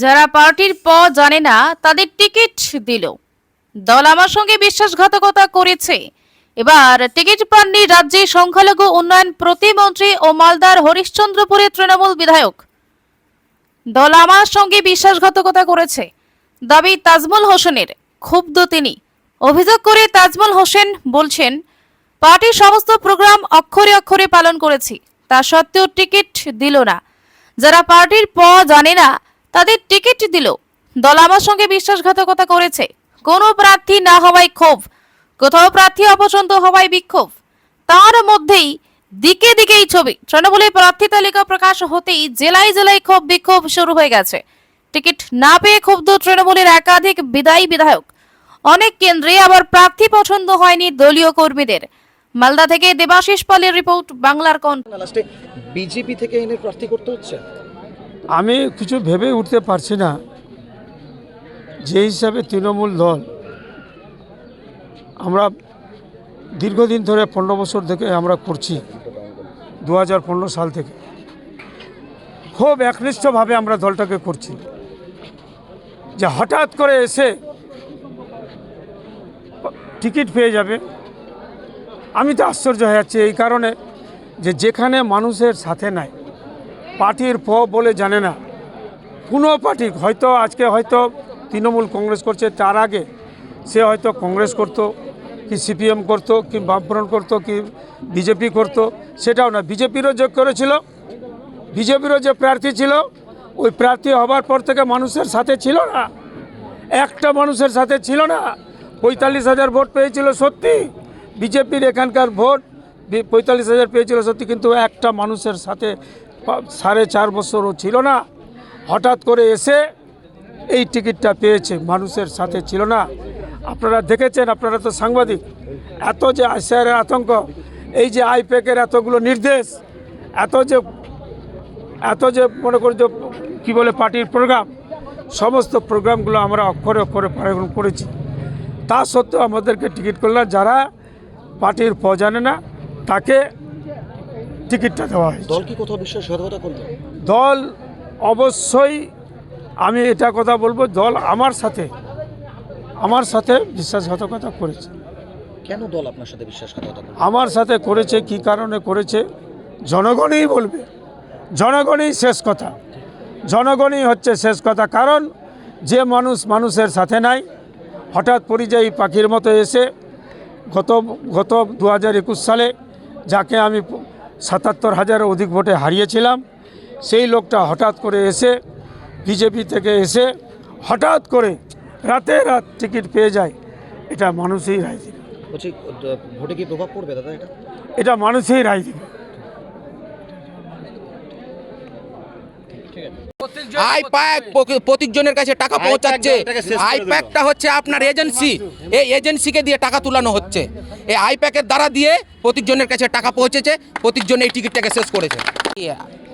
যারা পার্টির প জানে না তাদের টিকিট দিল। দল আমার সঙ্গে বিশ্বাসঘাতকতা করেছে। এবার টিকিট পাননি রাজ্যে সংখ্যালঘু উন্নয়ন প্রতিমন্ত্রী ও মালদার হরিশ্চন্দ্রপুরের তৃণমূল বিধায়ক। দল আমার সঙ্গে বিশ্বাসঘাতকতা করেছে দাবি তাজমল হোসেনের। ক্ষুব্ধ তিনি। অভিযোগ করে তাজমল হোসেন বলছেন, পার্টির সমস্ত প্রোগ্রাম অক্ষরে অক্ষরে পালন করেছি, তা সত্ত্বেও টিকিট দিল না। যারা পার্টির প জানে না তাদের টিকিট দিল। দল আমার সঙ্গে বিশ্বাসঘাতকতা করেছে। কোনো প্রার্থী না হওয়ায় ক্ষোভ, কোথাও প্রার্থী অপছন্দ হওয়ায় বিক্ষোভ, তার মধ্যেই দিকে দিকেই ছবি। তৃণমূলের প্রার্থী তালিকা প্রকাশ হতেই জেলায় জেলায় ক্ষোভ বিক্ষোভ শুরু হয়ে গেছে। টিকিট না পেয়ে ক্ষুব্ধ তৃণমূলের একাধিক বিদায়ী বিধায়ক। অনেক কেন্দ্রে আবার প্রার্থী পছন্দ হয়নি দলীয় কর্মীদের। মালদা থেকে দেবাশিস পালের রিপোর্ট, বাংলার কণ্ঠ। লাস্টে বিজেপি থেকে এনে প্রার্থী করতে হচ্ছে। আমি কিছু ভেবে উঠতে পারছি না। যে হিসাবে তৃণমূল দল আমরা দীর্ঘদিন ধরে 15 বছর থেকে আমরা করছি, 2015 সাল থেকে খুব একনিষ্ঠভাবে আমরা দলটাকে করছি। যে হঠাৎ করে এসে টিকিট পেয়ে যাবে, আমি তো আশ্চর্য হয়ে যাচ্ছি এই কারণে যে যেখানে মানুষের সাথে নাই, পার্টির প বলে জানে না কোনো পার্টি, হয়তো আজকে হয়তো তৃণমূল কংগ্রেস করছে, তার আগে সে হয়তো কংগ্রেস করত, কি সিপিএম করত, কি বামফ্রন্ট করত, কি বিজেপি করত, সেটাও না। বিজেপিরও যোগ করেছিল, বিজেপিরও যে প্রার্থী ছিল, ওই প্রার্থী হবার পর থেকে মানুষের সাথে ছিল না, একটা মানুষের সাথে ছিল না। 45,000 ভোট পেয়েছিল সত্যি, বিজেপির এখানকার ভোট 45,000 পেয়েছিল সত্যি, কিন্তু একটা মানুষের সাথে 4.5 বছরও ছিল না। হঠাৎ করে এসে এই টিকিটটা পেয়েছে, মানুষের সাথে ছিল না। আপনারা দেখেছেন, আপনারা তো সাংবাদিক, এত যে আইসিআরের আতঙ্ক, এই যে আইপ্যাকের এতগুলো নির্দেশ, এত যে মনে করি যে কী বলে পার্টির প্রোগ্রাম, সমস্ত প্রোগ্রামগুলো আমরা অক্ষরে অক্ষরে পালন করেছি। তা সত্ত্বেও আমাদেরকে টিকিট করলাম। যারা পার্টির প জানে না তাকে টিকিটটা দেওয়া হয়েছে। দল কি কোথাও বিশ্বাসঘাতকতা করবে? দল অবশ্যই, আমি এটা কথা বলবো, দল আমার সাথে বিশ্বাসঘাতকতা করেছে। কেন দল আপনার সাথে বিশ্বাসঘাতকতা করবে? আমার সাথে করেছে, কি কারণে করেছে জনগণই বলবে। জনগণই শেষ কথা, জনগণই হচ্ছে শেষ কথা। কারণ যে মানুষের সাথে নাই, হঠাৎ পরিযায়ী পাখির মতো এসে গত 2021 সালে যাকে আমি 77,000 অধিক ভোটে হারিয়েছিলাম, সেই লোকটা হঠাৎ করে এসে বিজেপি থেকে এসে হঠাৎ করে রাতে রাত টিকিট পেয়ে যায়। এটা মানুষই রায় দেবে। বলছি, ভোটে কি প্রভাব পড়বে দাদা? এটা মানুষই রায় দেবে। আইপ্যাক প্রত্যেকজনের কাছে টাকা পৌঁছাচ্ছে। আইপ্যাকটা হচ্ছে আপনার এজেন্সি, এই এজেন্সিকে দিয়ে টাকা তুলানো হচ্ছে। এই আইপ্যাকের দ্বারা দিয়ে প্রত্যেকজনের কাছে টাকা পৌঁছেছে, প্রত্যেকজন এই টিকিটটাকে শেষ করেছে।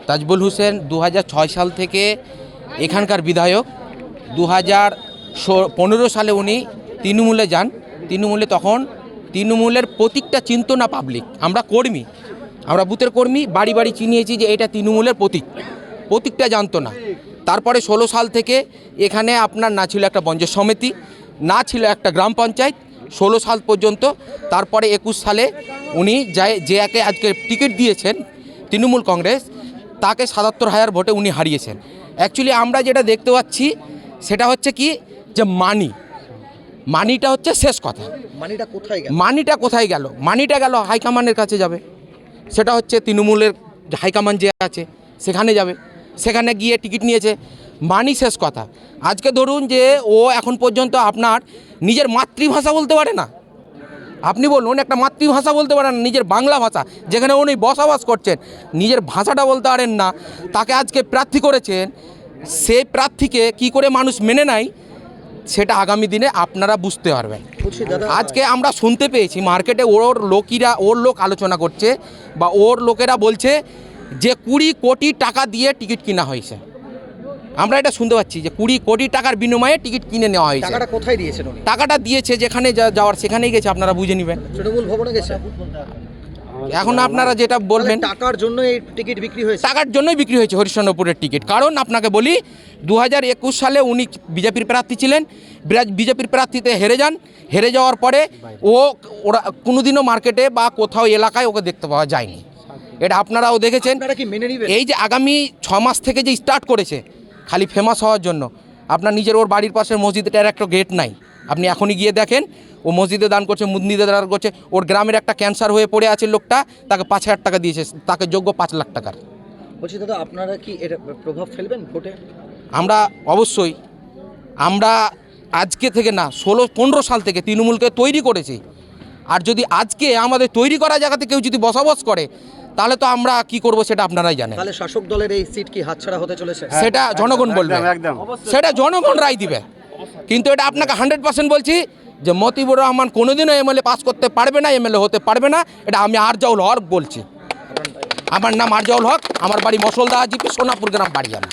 তাজবুল হোসেন 2006 সাল থেকে এখানকার বিধায়ক। 2015 সালে উনি তৃণমূলে যান। তৃণমূলে তখন তৃণমূলের প্রতীকটা চিনত না পাবলিক। আমরা কর্মী, আমরা বুথের কর্মী, বাড়ি বাড়ি চিনিয়েছি যে এটা তৃণমূলের প্রতীকটা জানতো না। তারপরে 16 সাল থেকে এখানে আপনার না ছিল একটা পঞ্চায়েত সমিতি, না ছিল একটা গ্রাম পঞ্চায়েত, 16 সাল পর্যন্ত। তারপরে 21 সালে উনি যাকে আজকে টিকিট দিয়েছেন তৃণমূল কংগ্রেস, তাকে 77,000 ভোটে উনি হারিয়েছেন। অ্যাকচুয়ালি আমরা যেটা দেখতে পাচ্ছি সেটা হচ্ছে কি, যে মানিটা হচ্ছে শেষ কথা। মানিটা কোথায় গেল? মানিটা গেল হাইকমান্ডের কাছে যাবে। সেটা হচ্ছে তৃণমূলের হাইকমান্ড যে আছে সেখানে যাবে, সেখানে গিয়ে টিকিট নিয়েছে, মানি শেষ কথা। আজকে ধরুন যে ও এখন পর্যন্ত আপনার নিজের মাতৃভাষা বলতে পারে না। আপনি বলুন, একটা মাতৃভাষা বলতে পারেন না, নিজের বাংলা ভাষা যেখানে উনি বসবাস করছেন, নিজের ভাষাটা বলতে পারেন না। তাকে আজকে প্রার্থী করেছেন, সেই প্রার্থীকে কি করে মানুষ মেনে নেয় সেটা আগামী দিনে আপনারা বুঝতে পারবেন। আজকে আমরা শুনতে পেয়েছি মার্কেটে ওর লোক আলোচনা করছে, বা ওর লোকেরা বলছে যে 20 কোটি টাকা দিয়ে টিকিট কিনা হয়েছে। আমরা এটা শুনতে পাচ্ছি যে 20 কোটি টাকার বিনিময়ে টিকিট কিনে নেওয়া হয়েছে। টাকাটা কোথায় দিয়েছেন উনি? টাকাটা দিয়েছে যেখানে যাওয়ার সেখানেই গেছে, আপনারা বুঝে নেবেন। তৃণমূল ভবনে গেছে। এখন আপনারা যেটা বলবেন তাহলে টাকার জন্য এই টিকিট বিক্রি হয়েছে। টাকার জন্যই বিক্রি হয়েছে হরিশ্চন্দ্রপুরের টিকিট। কারণ আপনাকে বলি 2021 সালে উনি বিজেপির প্রার্থী ছিলেন, বিজেপির প্রার্থীতে হেরে যাওয়ার পরে ওরা কোনোদিনও মার্কেটে বা কোথাও এলাকায় ওকে দেখতে পাওয়া যায়নি। এটা আপনারাও দেখেছেন। আপনারা কি মেনে নেবেন? এই যে আগামী 6 মাস থেকে যে স্টার্ট করেছে খালি ফেমাস হওয়ার জন্য, আপনার নিজের ওর বাড়ির পাশের মসজিদটার একটা গেট নাই, আপনি এখনই গিয়ে দেখেন ও মসজিদে দান করছে, মন্দিরে দান করছে। ওর গ্রামের একটা ক্যান্সার হয়ে পড়ে আছে লোকটা, তাকে 5,000 টাকা দিয়েছে, তাকে যোগ্য 5 লাখ টাকার। বলছি দাদা, আপনারা কি এর প্রভাব ফেলবেন ভোটে? আমরা অবশ্যই, আমরা আজকে থেকে না 16-15 সাল থেকে তৃণমূলকে তৈরি করেছি। আর যদি আজকে আমাদের তৈরি করা জায়গাতে কেউ যদি বসবাস করে, তাহলে তো আমরা কি করব সেটা আপনারাই জানেন। তাহলে শাসক দলের এই সিট কি হাতছাড়া হতে চলেছে? সেটা জনগণ বলবে, সেটা জনগণ রায় দিবে। কিন্তু এটা আপনাকে 100% বলছি যে মতিবুর রহমান কোনোদিনও এমএলএ পাস করতে পারবে না, এমএলএ হতে পারবে না। এটা আমি আরজাউল হক বলছি। আমার নাম আরজাউল হক, আমার বাড়ি মশলদা জিপি, সোনাপুর গ্রাম বাড়ি আমার।